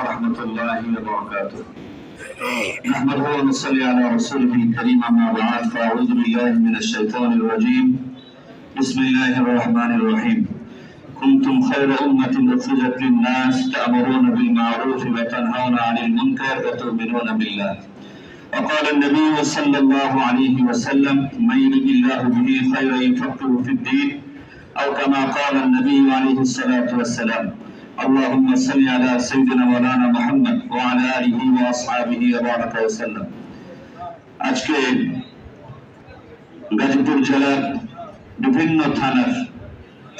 ورحمة الله وبركاته. نحمده ونصلي على رسوله الكريم أما بعد فأعوذ بالله من الشيطان الرجيم. بسم الله الرحمن الرحيم. كنتم خير أمة أخرجت للناس تأمرون بالمعروف وتنهون عن المنكر وتؤمنون بالله. وقال النبي صلى الله عليه وسلم: من يرد الله به خيرا يفقهه في الدين، أو كما قال النبي عليه الصلاة والسلام. اللهم صل على سيدنا مولانا محمد وعلى آله وأصحابه وبارك وسلم. আজকে গাজীপুর জেলার বিভিন্ন থানার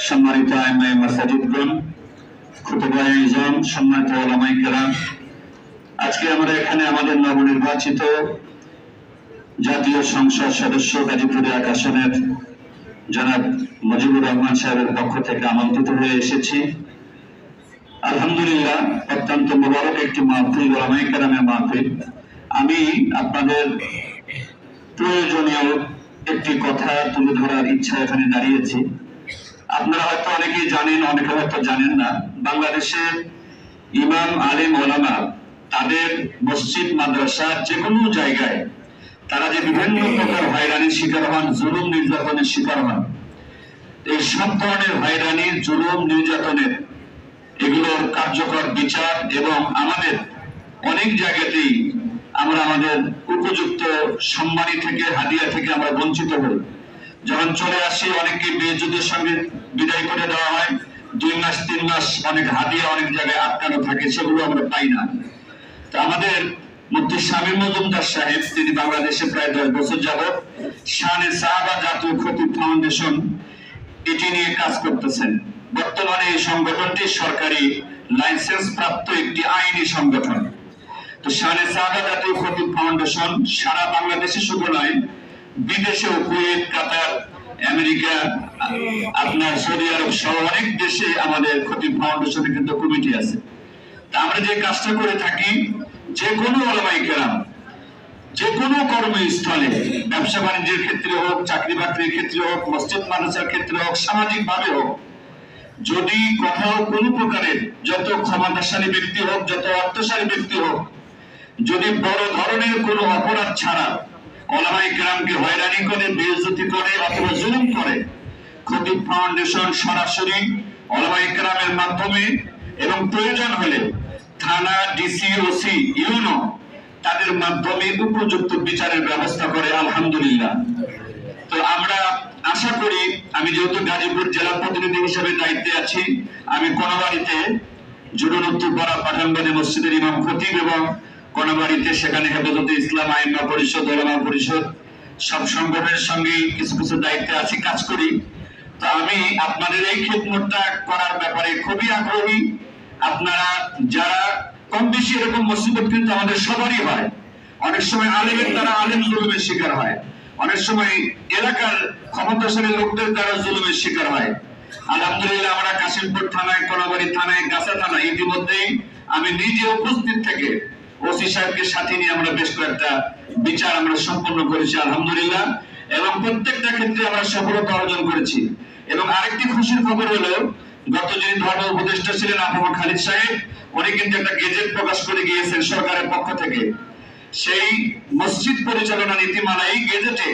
সম্মানিত আইমায়ে মাসাজিদগণ, খুতবায়ে ইজম, সম্মানিত উলামায়ে কেরাম, আজকে আমরা এখানে আমাদের নবনির্বাচিত জাতীয় সংসদ সদস্য গাজীপুর এক আসনের জনাব মুজিবুর রহমান সাহেবের পক্ষ থেকে আমন্ত্রিত হয়ে এসেছি। আলহামদুলিল্লাহ, অত্যন্ত মোবারক একটি মাহফিল, উলামায়ে কেরামের মাহফিল। আমি আপনাদের প্রয়োজনীয় একটি কথা তুলে ধরার ইচ্ছা এখানে দাঁড়িয়েছি। আপনারা হয়তো অনেকেই জানেন, অনেকে হয়তো জানেন না, বাংলাদেশের ইমাম, আলেম, ওলামা তাদের মসজিদ, মাদ্রাসা, যে কোনো জায়গায় তারা যে বিভিন্ন প্রকার হয়রানির শিকার হন, জুলুম নির্যাতনের শিকার হন, এই সব ধরনের হয়রানি, জুলুম, নির্যাতনের এগুলোর কার্যকর বিচার এবং আমাদের অনেক জায়গাতেই আমরা আমাদের উপযুক্ত সম্মানী থেকে, হাদিয়া থেকে আমরা বঞ্চিত হই। যখন চলে আসি অনেককে বেইজ্জতির সঙ্গে বিদায় করে দেওয়া হয়। 2 মাস 3 মাস অনেক হাদিয়া অনেক জায়গায় আটকানো থাকে, সেগুলো আমরা পাই না। তো আমাদের মুফতি শামীম মজুমদার সাহেব, তিনি বাংলাদেশে প্রায় 10 বছর যাবত শানে সাহাবা জাতীয় খতিব ফাউন্ডেশন এটি নিয়ে কাজ করতেছেন। বর্তমানে এই সংগঠনটি সরকারি লাইসেন্স প্রাপ্ত একটি আইনি সংগঠন। তো শানে সাহাবা জাতীয় খতিব ফাউন্ডেশন সারা বাংলাদেশে শুধু নয়, বিদেশেও, কুয়েত, কাতার, আমেরিকা, আপনার সৌদি আরব সহ অনেক দেশে আমাদের খতিব ফাউন্ডেশনের কিন্তু কমিটি আছে। তা আমরা যে কাজটা করে থাকি, যে কোনো উলামায়ে কেরাম যে কোনো কর্মস্থলে, ব্যবসা বাণিজ্যের ক্ষেত্রে হোক, চাকরি বাকরির ক্ষেত্রে হোক, মসজিদ মাদ্রাসার ক্ষেত্রে হোক, সামাজিক ভাবে হোক, যদি কোথাও কোনো প্রকারের যত ক্ষমতাশালী ব্যক্তি হোক, যত অর্থশালী ব্যক্তি হোক, যদি বড় ধরনের কোনো অপরাধ ছাড়া উলামায়ে কেরামকে হয়রানি করে, বেইজ্জতি করে অথবা জুলুম করে, খতিব ফাউন্ডেশন সরাসরি উলামায়ে কেরামের মাধ্যমে এবং প্রয়োজন হলে থানা, ডিসি, ওসি, ইউনো তাদের মাধ্যমে উপযুক্ত বিচারের ব্যবস্থা করে। আলহামদুলিল্লাহ। তো আমরা আশা করি, আমি যেহেতু গাজীপুর জেলা প্রতিনিধি হিসেবে দায়িত্বে আছি, আমি কোনাবাড়িতে জুরুল উত্তরপাড়া পাঠানবাড়ি মসজিদের ইমাম খতিব এবং কোনাবাড়িতে সেখানে হেফাজতে ইসলাম, আইম্মা পরিষদ, ওলামা পরিষদ সব সংগঠনের সঙ্গে কিছু কিছু দায়িত্বে আছি, কাজ করি। তো আমি আপনাদের এই খিদমতটা করার ব্যাপারে খুবই আগ্রহী। আপনারা যারা কম বেশি এরকম মুসিবত কিন্তু আমাদের সবারই হয়। অনেক সময় আলেমের দ্বারা আলেম জুলুমের শিকার হয়, অনেক সময় এলাকার ক্ষমতাশালী লোকদের দ্বারা জুলুমের শিকার হয়। আলহামদুলিল্লাহ, আমরা কাশিমপুর থানায়, কোনাবাড়ি থানায়, গাছা থানায় ইতিমধ্যেই আমি নিজে উপস্থিত থেকে ওসি সাহেবকে সাথে নিয়ে আমরা বেশ কয়েকটা বিচার আমরা সম্পন্ন করেছি আলহামদুলিল্লাহ, এবং প্রত্যেকটা ক্ষেত্রে আমরা সফলতা অর্জন করেছি। এবং আরেকটি খুশির খবর হলো, গত যিনি ধর্ম উপদেষ্টা ছিলেন আবু খালিদ সাহেব, উনি কিন্তু একটা গেজেট প্রকাশ করে গিয়েছেন সরকারের পক্ষ থেকে। সেই মসজিদ পরিচালনা নীতিমালা, এই গেজেটে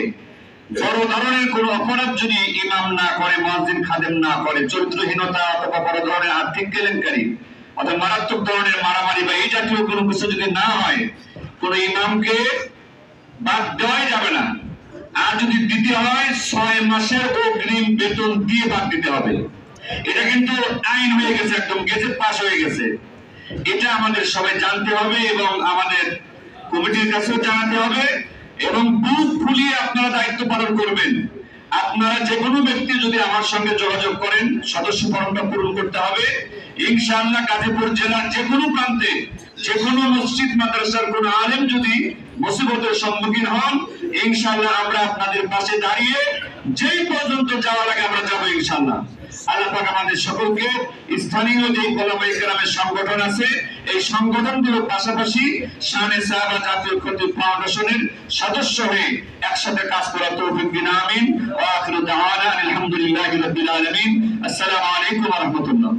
বড় ধরনের কোন অপরাধ যদি ইমাম না করে, মুয়াজ্জিন, খাদেম না করে, চরিত্রহীনতা অথবা বড় ধরনের আর্থিক কেলেঙ্কারি অথবা মারাত্মক ধরনের মারামারি বা এই জাতীয় কোনো কিছু যদি না হয়, কোন ইমামকে বাদ দেওয়াই যাবে না। আর যদি দিতে হয় 6 মাসের অগ্রিম বেতন দিয়ে বাদ দিতে হবে। এটা কিন্তু আইন হয়ে গেছে, একদম গেজেট পাস হয়ে গেছে। এটা আমাদের সবাই জানতে হবে এবং আমাদের কমিটির কাছেও জানাতে হবে, এবং বুক ফুলিয়ে আপনারা দায়িত্ব পালন করবেন। আপনারা যে কোনো ব্যক্তি যদি আমার সঙ্গে যোগাযোগ করেন, সদস্য ফর্মটা পূরণ করতে হবে। ইনশাআল্লাহ গাজীপুর জেলার যে কোনো প্রান্তে, যে কোনো মসজিদ, মাদ্রাসার কোন আলেম যদি মুসিবতের সম্মুখীন হন, ইনশাআল্লাহ আমরা আপনাদের পাশে দাঁড়িয়ে যেই পর্যন্ত যাওয়া লাগে আমরা যাবো ইনশাআল্লাহ। আল্লাহ পাক আমাদের সকলকে স্থানীয় যে উলামায়ে কেরামের সংগঠন আছে, এই সংগঠনগুলোর পাশাপাশি শানে সাহাবা জাতীয় খতিব ফাউন্ডেশনের সদস্য হয়ে একসাথে কাজ করার তৌফিক দিন। আমিন। ওয়া আখিরু দাওয়ানা আলহামদুলিল্লাহি রাব্বিল আলামিন। আসসালামু আলাইকুম ওয়া রাহমাতুল্লাহ।